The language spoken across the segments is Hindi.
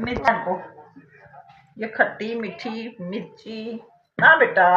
मिर्चन को ये खट्टी मीठी मिर्ची ना बेटा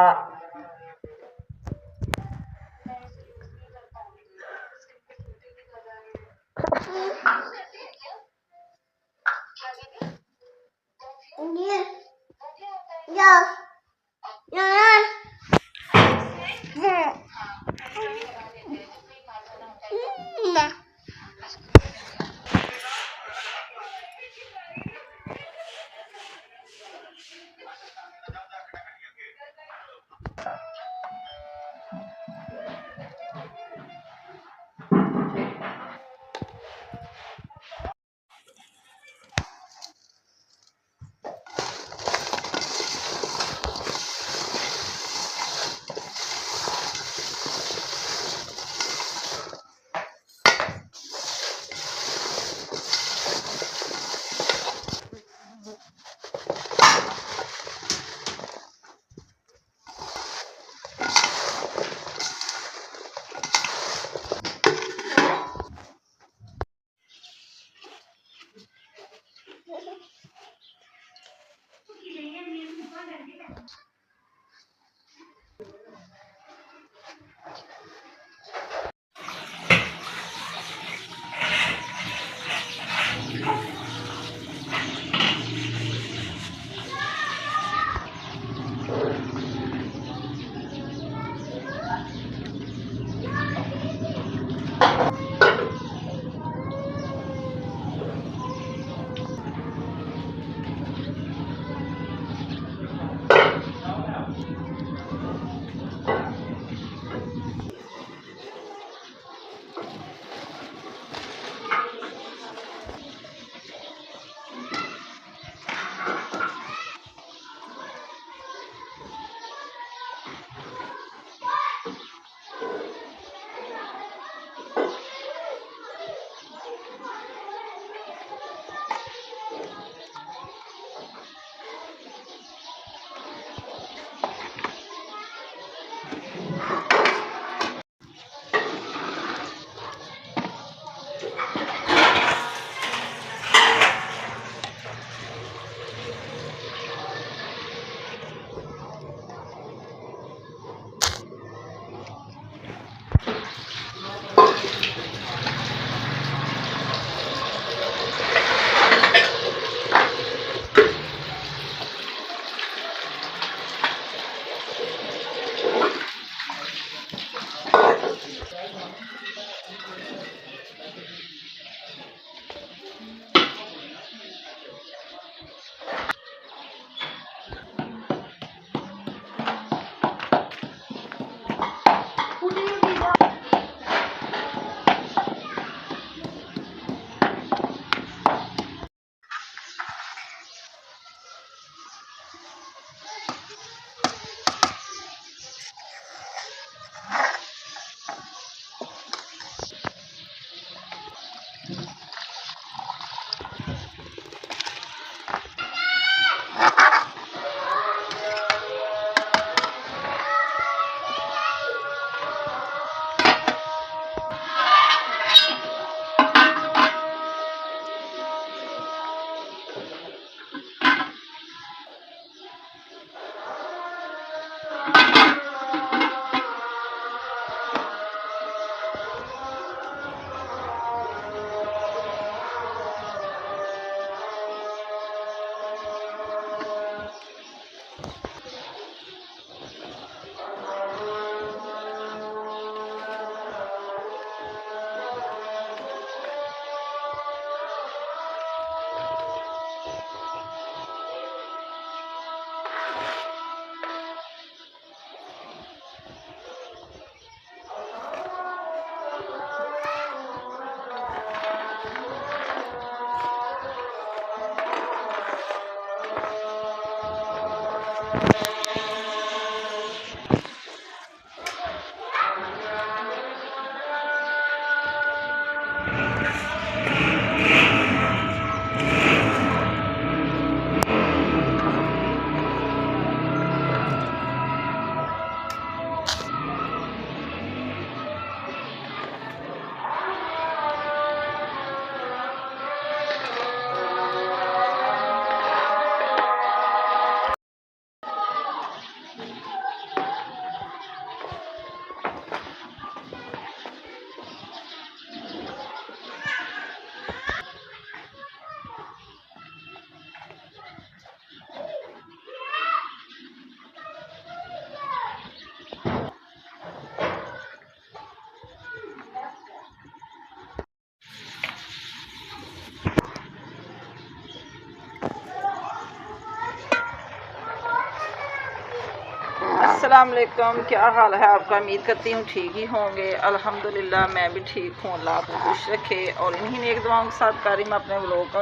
अस्सलाम वालेकुम। क्या हाल है आपका? उम्मीद करती हूँ ठीक ही होंगे। अल्हम्दुलिल्लाह मैं भी ठीक हूँ। अल्लाह आपको खुश रखे। और इन्हीं नेक दुआओं के साथ कारी मैं अपने व्लॉग का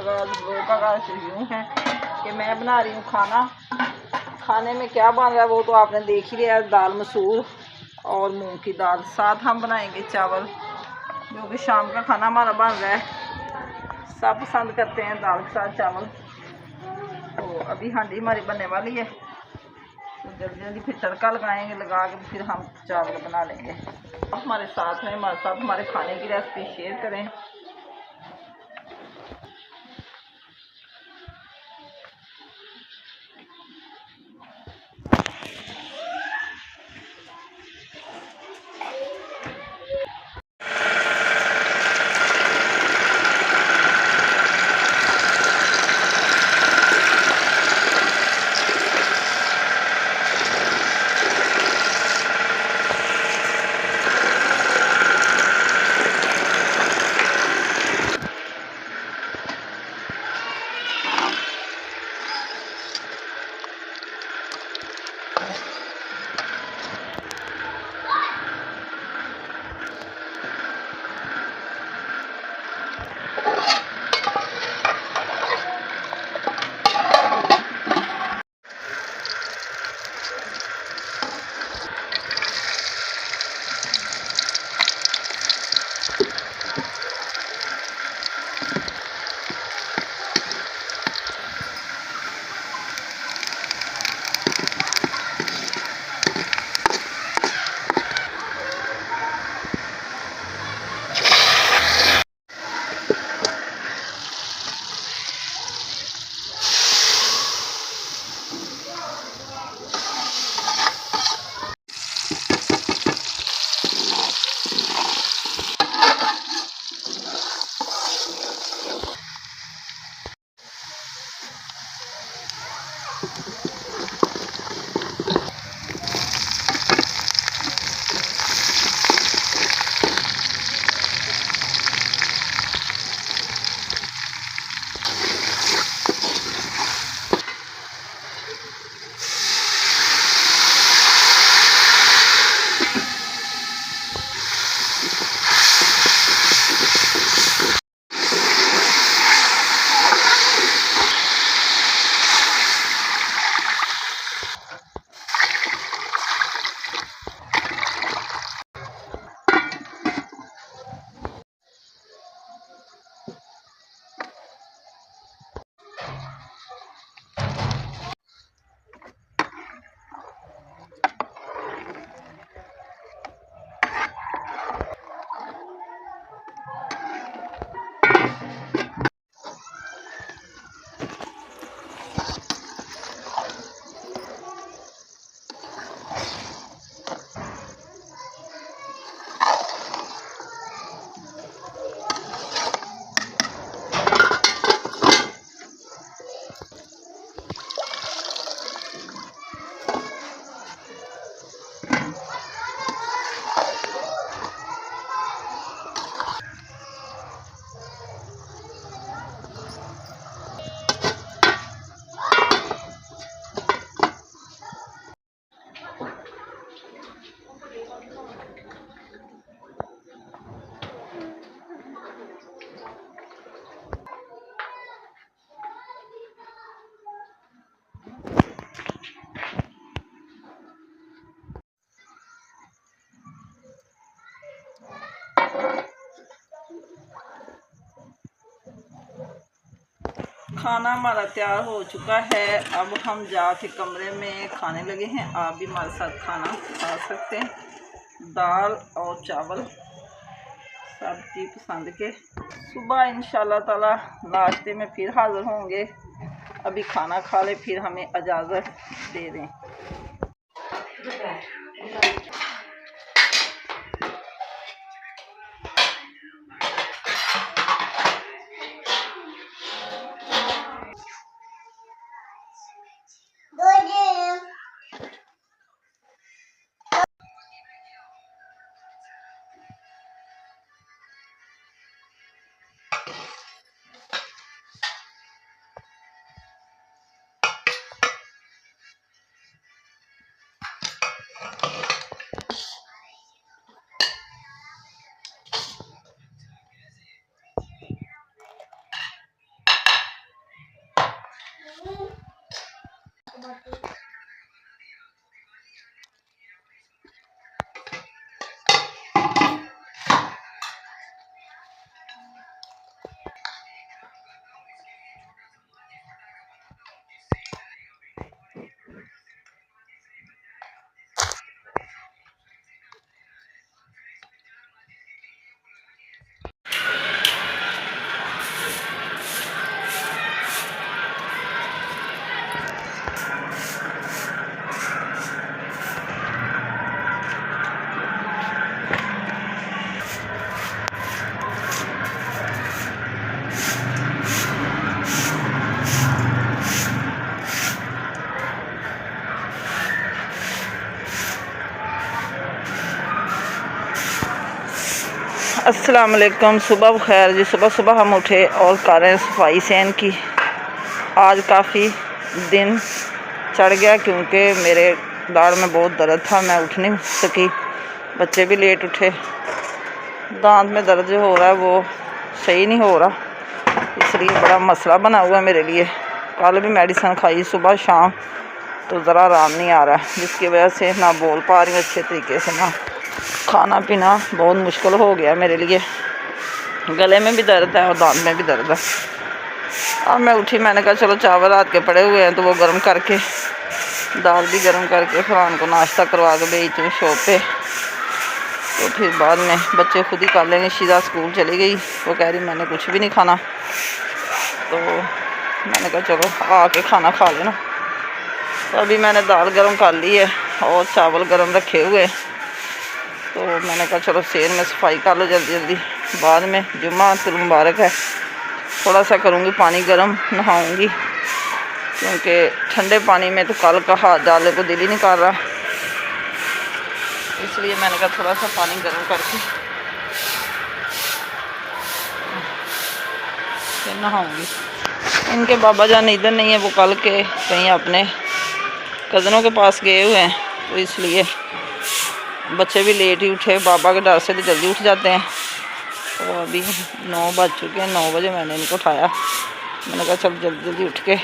आगाज़ यूँ है कि मैं बना रही हूँ खाना। खाने में क्या बन रहा है वो तो आपने देख ही लिया। दाल मसूर और मूंग की दाल, साथ हम बनाएंगे चावल, जो कि शाम का खाना हमारा बन रहा है। सब पसंद करते हैं दाल के साथ चावल। तो अभी हांडी हमारी बनने वाली है, तो जल्दी जल्दी फिर तड़का लगाएंगे, लगा के फिर हम चावल बना लेंगे। हमारे साथ हैं, हमारे साथ हमारे खाने की रेसिपी शेयर करें। खाना हमारा तैयार हो चुका है। अब हम जाके कमरे में खाने लगे हैं। आप भी हमारे साथ खाना खा सकते हैं। दाल और चावल सबकी पसंद के। सुबह इंशाल्लाह ताला नाश्ते में फिर हाज़िर होंगे। अभी खाना खा ले, फिर हमें इजाज़त दे दें। अस्सलाम वालेकुम। सुबह बखैर जी। सुबह सुबह हम उठे और कर रहे हैं सफाई सैन की। आज काफ़ी दिन चढ़ गया क्योंकि मेरे दाढ़ में बहुत दर्द था, मैं उठ नहीं सकी। बच्चे भी लेट उठे। दांत में दर्द जो हो रहा है वो सही नहीं हो रहा, इसलिए बड़ा मसला बना हुआ है मेरे लिए। कल भी मेडिसिन खाई सुबह शाम, तो ज़रा आराम नहीं आ रहा है, जिसकी वजह से ना बोल पा रही हूँ अच्छे तरीके से, ना खाना पीना बहुत मुश्किल हो गया मेरे लिए। गले में भी दर्द है और दांत में भी दर्द है। अब मैं उठी, मैंने कहा चलो चावल रात के पड़े हुए हैं तो वो गर्म करके, दाल भी गर्म करके फरहान को नाश्ता करवा के भेजती हूँ शॉप पे। तो फिर बाद में बच्चे खुद ही कर लेंगे। शीजा स्कूल चली गई, वो कह रही मैंने कुछ भी नहीं खाना, तो मैंने कहा चलो आके खाना खा लेना। तो अभी मैंने दाल गर्म कर ली है और चावल गर्म रखे हुए, तो मैंने कहा चलो सेन में सफाई कर लो जल्दी जल्दी, बाद में जुम्मा तुल मुबारक है। थोड़ा सा करूँगी पानी गर्म, नहाऊँगी, क्योंकि ठंडे पानी में तो कल का हाथ डालने को दिल ही नहीं कर रहा, इसलिए मैंने कहा थोड़ा सा पानी गर्म करके फिर नहाऊँगी। इनके बाबा जान इधर नहीं है, वो कल के कहीं अपने कज़नों के पास गए हुए हैं, तो इसलिए बच्चे भी लेट ही उठे। बाबा के डर से तो जल्दी उठ जाते हैं। तो अभी 9 बज चुके हैं। 9 बजे मैंने इनको उठाया, मैंने कहा चल जल्दी जल्दी उठ के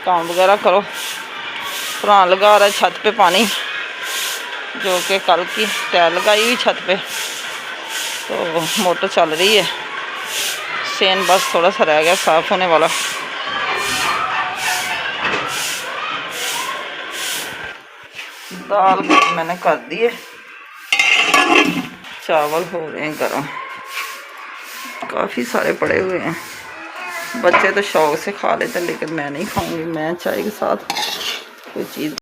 काम वगैरह करो। फरहान लगा रहा है छत पे पानी, जो कि कल की टाइल लगाई हुई छत पे, तो मोटर चल रही है। सेन बस थोड़ा सा रह गया साफ़ होने वाला। दाल मैंने कर दी है, चावल हो रहे हैं गर्म, काफ़ी सारे पड़े हुए हैं। बच्चे तो शौक से खा लेते हैं, लेकिन मैं नहीं खाऊंगी। मैं चाय के साथ कोई चीज़।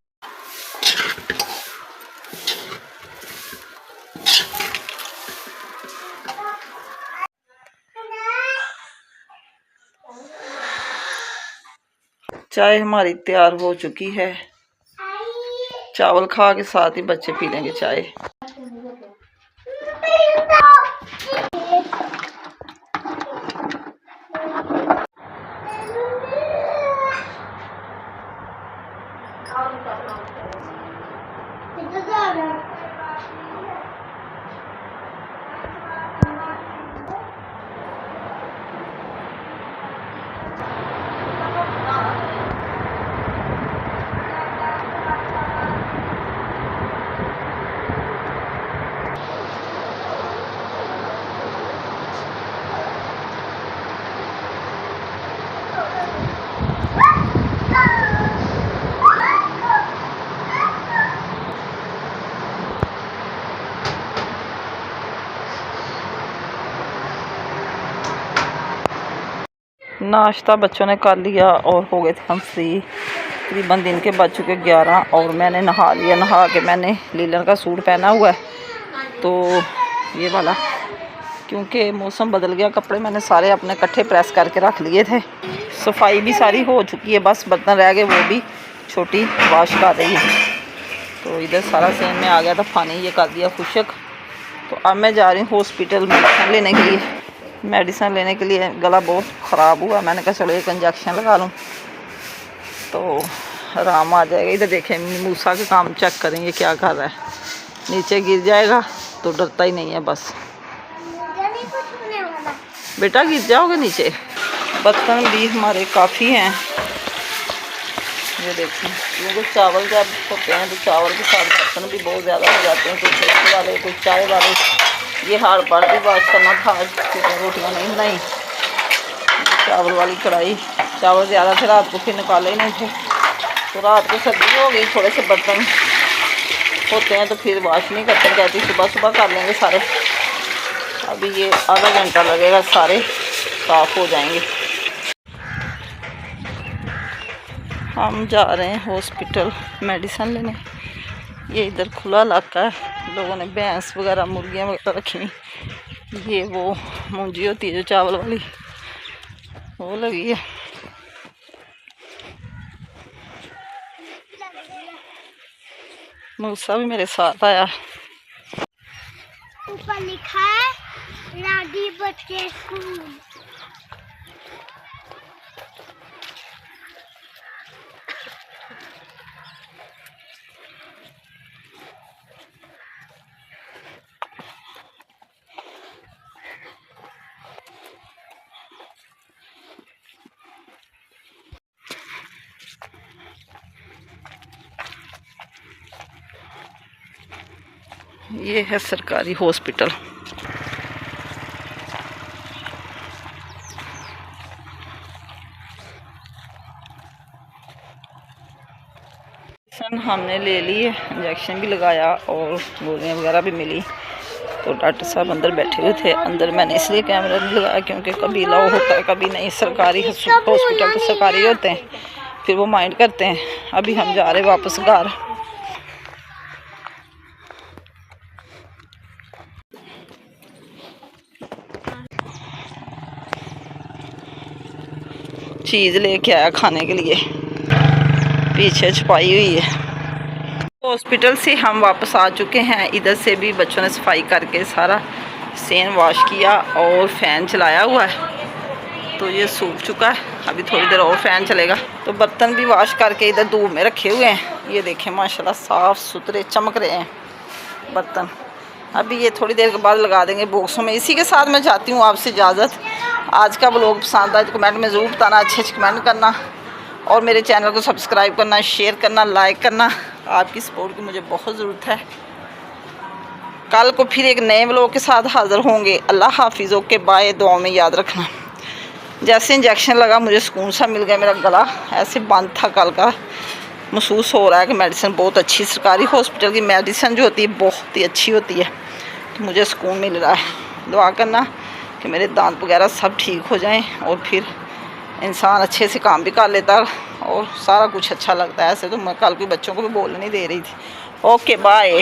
चाय हमारी तैयार हो चुकी है। चावल खा के साथ ही बच्चे पी लेंगे चाय। नाश्ता बच्चों ने कर लिया और हो गए थे हम फ्री। तकरीबन दिन के बज चुके 11 और मैंने नहा लिया। नहा के मैंने लीलन का सूट पहना हुआ है, तो ये वाला, क्योंकि मौसम बदल गया। कपड़े मैंने सारे अपने इकट्ठे प्रेस करके रख लिए थे। सफाई भी सारी हो चुकी है, बस बर्तन रह गए, वो भी छोटी वाश कर रही है। तो इधर सारा सेन में आ गया था पानी, ये कर दिया खुशक। तो अब मैं जा रही हूँ हॉस्पिटल मेडिसिन लेने के लिए। मेडिसिन लेने के लिए गला बहुत ख़राब हुआ, मैंने कहा चलो एक इंजेक्शन लगा लूँ तो आराम आ जाएगा। इधर देखें मूसा के काम चेक करेंगे क्या कर रहा है। नीचे गिर जाएगा तो डरता ही नहीं है, बस बेटा गिर जाओगे नीचे। बर्तन भी हमारे काफ़ी हैं, ये देखें, क्योंकि चावल जब होते हैं तो चावल के साथ बर्तन भी बहुत ज़्यादा हो जाते हैं। कुछ रोटी वाले, कुछ चाय वाले। ये हाड़ पाड़ भी वाश करना था, क्योंकि रोटियाँ नहीं बनाई। चावल वाली कढ़ाई, चावल ज़्यादा थे, रात को फिर निकाले ही नहीं थे, तो रात को सर्दी हो गई। थोड़े से बर्तन होते हैं तो फिर वाश नहीं करते, कहती सुबह सुबह कर लेंगे सारे। अभी ये आधा घंटा लगेगा, सारे साफ़ हो जाएंगे। हम जा रहे हैं हॉस्पिटल मेडिसिन लेने। ये इधर खुला इलाका है, लोगों ने भैंस वगैरह मुर्गियाँ वगैरह रखी। ये वो मूंजी होती है जो चावल वाली, वो लगी है। मूसा भी मेरे साथ आया। ऊपर लिखा है लाडी बच्चे स्कूल। ये है सरकारी हॉस्पिटल। हमने ले ली, इंजेक्शन भी लगाया और गोलियां वगैरह भी मिली। तो डॉक्टर साहब अंदर बैठे हुए थे। अंदर मैंने इसलिए कैमरा नहीं लगाया क्योंकि कभी लाओ होता है कभी नहीं। सरकारी हॉस्पिटल तो सरकारी होते हैं, फिर वो माइंड करते हैं। अभी हम जा रहे वापस घर। चीज़ लेके आया खाने के लिए, पीछे छुपाई हुई है। हॉस्पिटल से हम वापस आ चुके हैं। इधर से भी बच्चों ने सफाई करके सारा सेन वॉश किया और फ़ैन चलाया हुआ है, तो ये सूख चुका है। अभी थोड़ी देर और फ़ैन चलेगा। तो बर्तन भी वॉश करके इधर धूप में रखे हुए हैं। ये देखें माशाल्लाह साफ़ सुथरे चमक रहे हैं बर्तन। अभी ये थोड़ी देर के बाद लगा देंगे बॉक्सों में। इसी के साथ मैं चाहती हूँ आपसे इजाज़त। आज का व्लॉग पसंद आए तो कमेंट में ज़रूर बताना, अच्छे कमेंट करना और मेरे चैनल को सब्सक्राइब करना, शेयर करना, लाइक करना। आपकी सपोर्ट की मुझे बहुत ज़रूरत है। कल को फिर एक नए व्लॉग के साथ हाज़िर होंगे। अल्लाह हाफिज़। Okay bye. दुआ में याद रखना। जैसे इंजेक्शन लगा मुझे सुकून सा मिल गया। मेरा गला ऐसे बंद था कल का। महसूस हो रहा है कि मेडिसिन बहुत अच्छी, सरकारी हॉस्पिटल की मेडिसिन जो होती है बहुत ही अच्छी होती है। तो मुझे सुकून मिल रहा है। दुआ करना कि मेरे दांत वगैरह सब ठीक हो जाएं और फिर इंसान अच्छे से काम भी कर लेता और सारा कुछ अच्छा लगता है। ऐसे तो मैं कल के बच्चों को भी बोलने नहीं दे रही थी। Okay bye.